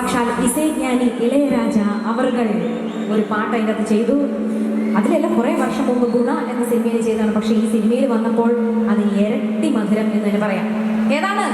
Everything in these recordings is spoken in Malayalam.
സാക്ഷാൽ ഇസൈജ്ഞാനി ഇളയരാജ അവർകൾ ഒരു പാട്ട് അതിനകത്ത് ചെയ്തു. അതിലെല്ലാം കുറേ വർഷം മുമ്പ് ഗുണ എന്ന സിനിമയിൽ ചെയ്തതാണ്. പക്ഷേ ഈ സിനിമയിൽ വന്നപ്പോൾ അത് ഇരട്ടി മധുരം എന്ന് തന്നെ പറയാം. ഏതാണ്?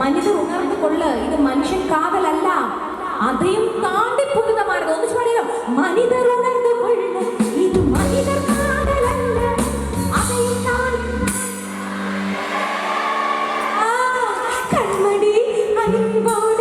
മനിതർ ഉണർന്നു കൊള്ളു, ഇത് മനുഷ്യൻ കാതലല്ല, അതേയും താണ്ടി പുനിതമായിരുന്നു. ഒന്നിച്ച് പാടിയോ? മനിതർ ഉണർന്നു കൊള്ളു, ഇത് മനിതർ കാതലല്ല, അതേയും കൺമണി അൻപോട്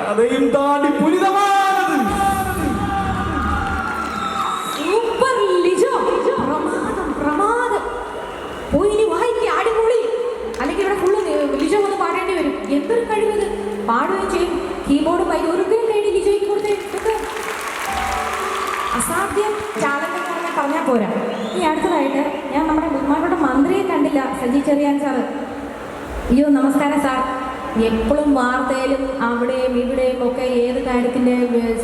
അതേയും താണ്ടി പുനിതമാനത്. സൂപ്പർ ലിജോ, പ്രമാദം പ്രമാദം. പോയി ഇനി വായിക്കുക, അടിപൊളി. അല്ലെങ്കിൽ ഇവിടെ ഫുള്ള് ലിജോ ഒന്ന് പാടേണ്ടി വരും. എന്തൊരു കഴിവത്! പാടുകയും ചെയ്യും, കീബോർഡ് ബൈ ഒരിക്കലും നേടി ലിജോയ്ക്ക് കൊടുത്തേ. അസാധ്യം ടാലന്റ് എന്ന് പറഞ്ഞാൽ പോരാ. ഈ അടുത്തതായിട്ട് ഞാൻ നമ്മുടെ ബഹുമാനപ്പെട്ട മന്ത്രിയെ കണ്ടില്ല, സജി ചെറിയാൻ സാറ്. അയ്യോ നമസ്കാരം സാർ. എപ്പോഴും വാർത്തയിലും അവിടെയും ഇവിടെയും ഒക്കെ ഏത് കാര്യത്തിൻ്റെ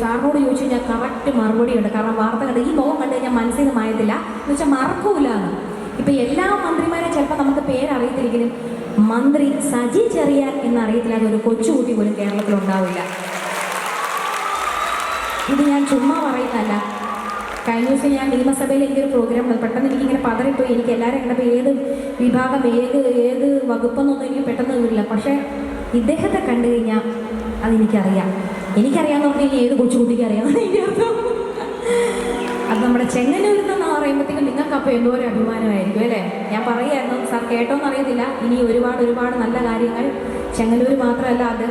സാറിനോട് ചോദിച്ചു കഴിഞ്ഞാൽ കറക്റ്റ് മറുപടി ഉണ്ട്. കാരണം വാർത്ത കണ്ട് ഈ മുഖം കണ്ട് കഴിഞ്ഞാൽ മനസ്സിൽ നിന്ന് മായത്തില്ല എന്ന് വെച്ചാൽ മറക്കൂല. ഇപ്പം എല്ലാ മന്ത്രിമാരെ ചിലപ്പോൾ നമുക്ക് പേരറിയത്തില്ലെങ്കിലും മന്ത്രി സജി ചെറിയാൻ എന്നറിയത്തില്ലാതെ ഒരു കൊച്ചുകുട്ടി പോലും കേരളത്തിലുണ്ടാവില്ല. ഇത് ഞാൻ ചുമ്മാ പറയുന്നതല്ല. കഴിഞ്ഞ ദിവസം ഞാൻ നിയമസഭയിൽ എനിക്കൊരു പ്രോഗ്രാം ഉണ്ട്. പെട്ടെന്ന് എനിക്കിങ്ങനെ പതറിപ്പോയി. എനിക്ക് എല്ലാവരും കണ്ടപ്പോൾ ഏത് വിഭാഗം ഏത് വകുപ്പെന്നൊന്നും എനിക്ക് പെട്ടെന്ന് വരില്ല. പക്ഷേ ഇദ്ദേഹത്തെ കണ്ടു കഴിഞ്ഞാൽ അതെനിക്കറിയാം. എനിക്കറിയാമെന്ന് പറഞ്ഞു കഴിഞ്ഞാൽ ഏത് കൊച്ചുകുട്ടിക്ക് അറിയാമെന്ന് എനിക്കറിയാം. അത് നമ്മുടെ ചെങ്ങന്നൂരിൽ നിന്ന് പറയുമ്പോഴത്തേക്കും നിങ്ങൾക്ക് അപ്പോൾ എന്തോ ഒരു അഭിമാനമായിരിക്കും അല്ലേ? ഞാൻ പറയുമായിരുന്നു, സാർ കേട്ടോന്ന് അറിയത്തില്ല, ഇനി ഒരുപാട് നല്ല കാര്യങ്ങൾ ചെങ്ങന്നൂർ മാത്രമല്ല, അത്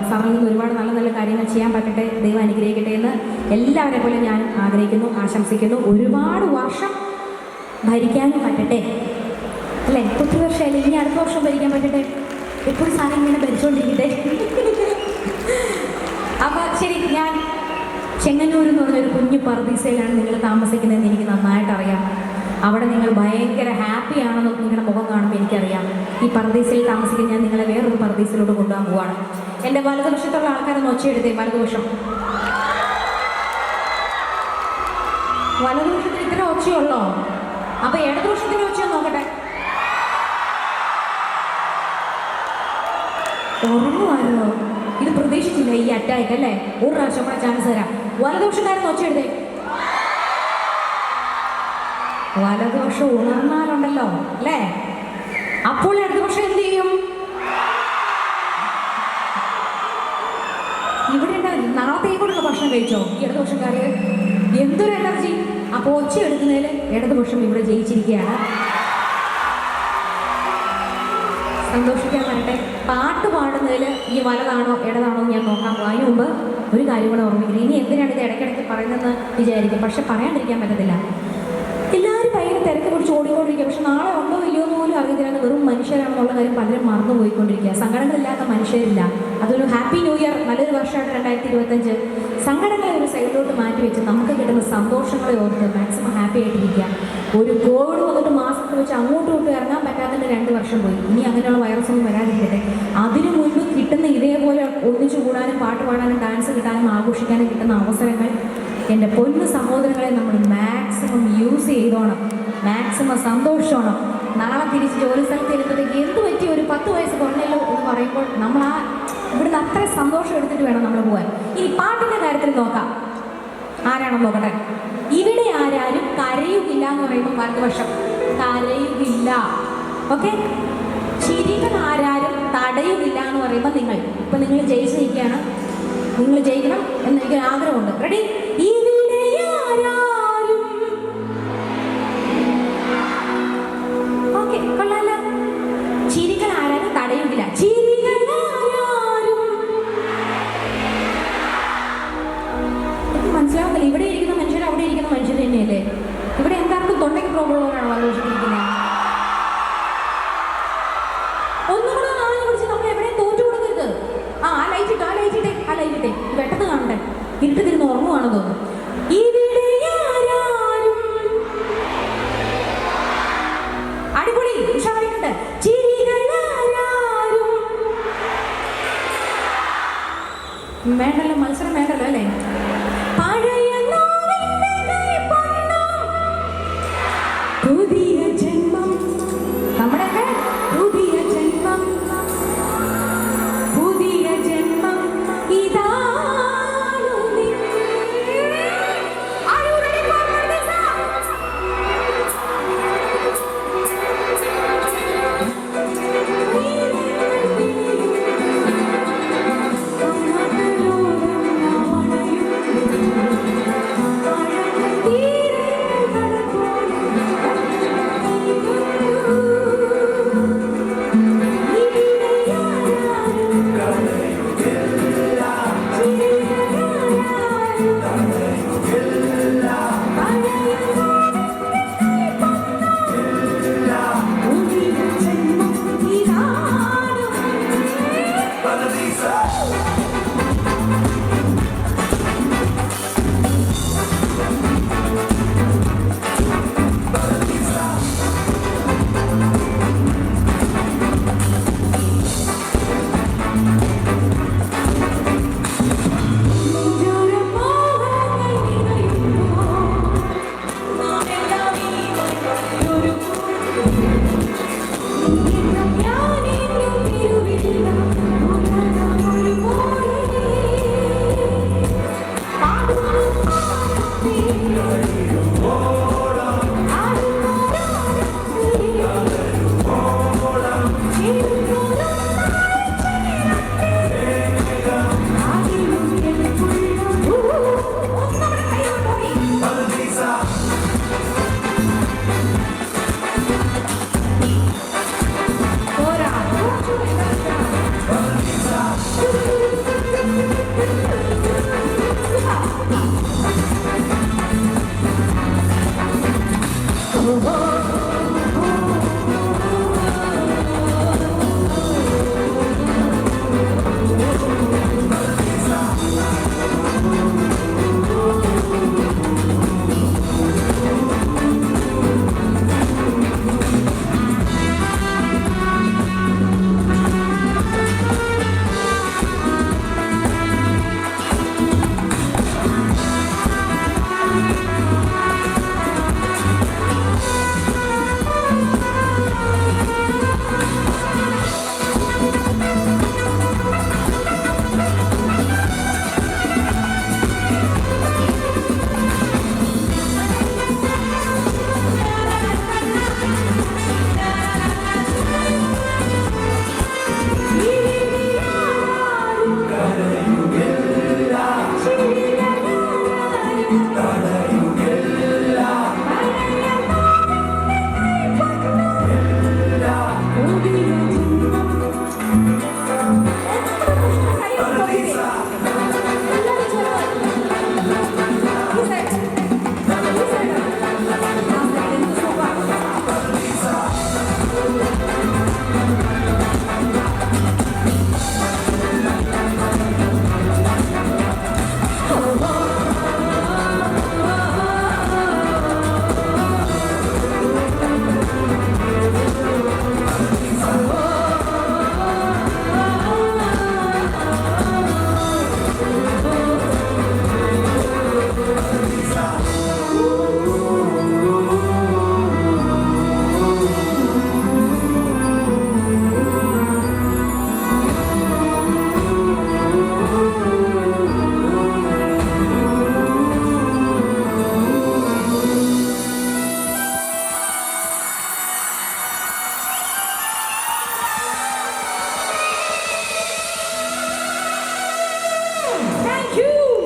സാറിൽ നിന്ന് ഒരുപാട് നല്ല നല്ല കാര്യങ്ങൾ ചെയ്യാൻ പറ്റട്ടെ, ദൈവം അനുഗ്രഹിക്കട്ടെ എന്ന് എല്ലാവരെ പോലെ ഞാൻ ആഗ്രഹിക്കുന്നു, ആശംസിക്കുന്നു. ഒരുപാട് വർഷം ഭരിക്കാനും പറ്റട്ടെ അല്ലേ? 10 വർഷമായാലും ഇനി അടുത്ത വർഷം ഭരിക്കാൻ പറ്റട്ടെ. എപ്പോഴും സാധനം ഇങ്ങനെ ഭരിച്ചുകൊണ്ടിരിക്കട്ടെ. അപ്പോൾ ശരി, ഞാൻ ചെങ്ങന്നൂർ എന്ന് പറഞ്ഞൊരു കുഞ്ഞു പർദീസയിലാണ് നിങ്ങൾ താമസിക്കുന്നതെന്ന് എനിക്ക് നന്നായിട്ട് അറിയാം. അവിടെ നിങ്ങൾ ഭയങ്കര ഹാപ്പി ആണെന്ന് നിങ്ങളുടെ മുഖം കാണുമ്പോൾ എനിക്കറിയാം. ഈ പർദീസയിൽ താമസിക്കാൻ ഞാൻ നിങ്ങളെ വേറൊരു പർദീസിലോട്ട് കൊണ്ടുപോകാൻ പോവാണ്. എൻ്റെ വലതുവശത്തുള്ള ആൾക്കാരൊന്ന് ഒച്ചയെടുത്തേ. വലതുവശത്തിന് ഇത്ര ഒച്ചയുള്ളോ? അപ്പോൾ ഇടതുവശത്തിന് ഒച്ചയൊന്ന് നോക്കട്ടെ. ഉറങ്ങുമായിരുന്നോ? ഇത് പ്രതീക്ഷിച്ചില്ല ഈ അറ്റാക്ക് അല്ലേ? ഒരു പ്രാവശ്യം കൂടെ ചാൻസ് തരാം. വലതുവശക്കാരൻ ഒച്ചയെടുത്തേ. വലതുവശം ഉണർന്നാലുണ്ടല്ലോ അല്ലേ? അപ്പോൾ ഇടതുവശം എന്ത് ചെയ്യും? ഇവിടെ നാളത്തേക്കുള്ള ഭക്ഷണം കഴിച്ചോ ഈ ഇടതുവശക്കാര്? എന്തൊരു എനർജി! അപ്പോൾ ഒച്ച എടുക്കുന്നതിൽ ഇടതുപക്ഷം ഇവിടെ ജയിച്ചിരിക്കുകയാണ്. സന്തോഷിക്കാൻ വരട്ടെ. പാട്ട് പാട്ട് പാടുന്നതിൽ ഈ വലതാണോ ഇടതാണോ എന്ന് ഞാൻ നോക്കാൻ പോകും. അതിന് മുമ്പ് ഒരു കാര്യം കൂടെ ഓർമ്മിക്കുന്നത്, ഇനി എന്തിനാണ് ഇത് ഇടയ്ക്കിടയ്ക്ക് പറയുന്നതെന്ന് വിചാരിക്കും, പക്ഷെ പറയാണ്ടിരിക്കാൻ പറ്റത്തില്ല. എല്ലാവരും ഭയങ്കര തിരക്ക് പിടിച്ച് ഓടിക്കൊണ്ടിരിക്കുക, പക്ഷെ നാളെ ഉണ്ടോ ഇല്ലയോ എന്ന് പോലും അറിയത്തില്ല. വെറും മനുഷ്യരാണെന്നുള്ള കാര്യം പലരും മറന്നു പോയിക്കൊണ്ടിരിക്കുക. സങ്കടങ്ങളില്ലാത്ത മനുഷ്യരില്ല. അതൊരു ഹാപ്പി ന്യൂ ഇയർ, നല്ലൊരു വർഷമാണ് 2025. സങ്കടങ്ങളെ ഒരു സൈഡിലോട്ട് മാറ്റി വെച്ച് നമുക്ക് കിട്ടുന്ന സന്തോഷങ്ങളെ ഓർത്ത് മാക്സിമം ഹാപ്പി ആയിട്ടിരിക്കുക. ഒരു കോവിഡ് വന്നിട്ട് മാസ്ക് വെച്ച് അങ്ങോട്ടും ഇങ്ങോട്ടും ഇറങ്ങാൻ പറ്റാത്തതിൻ്റെ 2 വർഷം പോയി. ഇനി അങ്ങനെയുള്ള വൈറസ് ഒന്നും വരാതിരിക്കട്ടെ. അതിനു മുൻപ് കിട്ടുന്ന ഇതേപോലെ ഒന്നിച്ചു കൂടാനും പാട്ട് പാടാനും ഡാൻസ് കിട്ടാനും ആഘോഷിക്കാനും കിട്ടുന്ന അവസരങ്ങൾ എൻ്റെ പൊന്നു സഹോദരങ്ങളെ നമ്മൾ മാക്സിമം യൂസ് ചെയ്തോണം, മാക്സിമം സന്തോഷമാണ്. നാളെ തിരിച്ച് ജോലി സ്ഥലത്ത് ഇരുന്നപ്പോഴത്തേക്ക് എന്ത് പറ്റി ഒരു 10 വയസ്സ് കുറഞ്ഞല്ലോ എന്ന് പറയുമ്പോൾ നമ്മൾ ഇവിടുന്ന് അത്ര സന്തോഷം എടുത്തിട്ട് വേണം നമ്മൾ പോകാൻ. ഇനി പാട്ടിൻ്റെ കാര്യത്തിൽ നോക്കാം. ആരാണെന്ന് നോക്കട്ടെ. ഇവിടെ ആരാരും കരയുകില്ല എന്ന് പറയുമ്പോൾ വലതുവശം കരയുകില്ല. ഓക്കെ, ചിരികൾ ആരാരും തടയുകില്ല എന്ന് പറയുമ്പോൾ നിങ്ങൾ ഇപ്പം നിങ്ങൾ ജയിച്ച് നിൽക്കുകയാണ്. നിങ്ങൾ ജയിക്കണം എന്ന് എനിക്ക് ആഗ്രഹമുണ്ട്. റെഡി? ഇവിടെ ആരാരും, ഓക്കെ, കൊള്ളാല. ചിരികൾ ആരാരും തടയുകില്ല. ചിരികൾ ആരാരും, മനസ്സിലാവുന്നില്ല. ഇവിടെ ഇരിക്കുന്ന മനുഷ്യർ അവിടെ ഇരിക്കുന്ന മനുഷ്യർ തന്നെയല്ലേ? ഇവിടെ എന്താർക്കും തൊണ്ടയ്ക്ക് പ്രോബ്ലം ഉള്ളവരാണോ ആലോചിച്ചിരിക്കുന്നത്? ഒന്നുകൂടെ നാളെ പിടിച്ച് നമ്മൾ എവിടെയും തോറ്റു കൊടുക്കരുത്. ആ ലൈറ്റ് ഇട്ടോ, ആ ലൈറ്റ് ഇട്ടേ, ആ ലൈറ്റ് ഇട്ടേ, പെട്ടെന്ന് കാണണ്ടേ, ഇരുട്ട് തിരുന്ന് ഉറങ്ങുവാണെന്ന് തോന്നുന്നു. ഇവിടെ ആരാരും, അടിപൊളി, ഉഷാറായിട്ടുണ്ട്. ചിരികൾ ആരാരും, വേണ്ടല്ലോ, മത്സരം വേണ്ടല്ലോ അല്ലേ? പഴയ നോവിന്റെ കൈപ്പൊന്നും പുതിയ ജന്മം, നമ്മുടെയൊക്കെ പുതിയ ജന്മം, പുതിയ ജന്മം ഇതാണു നീ. Are you ready for this? Paradiso.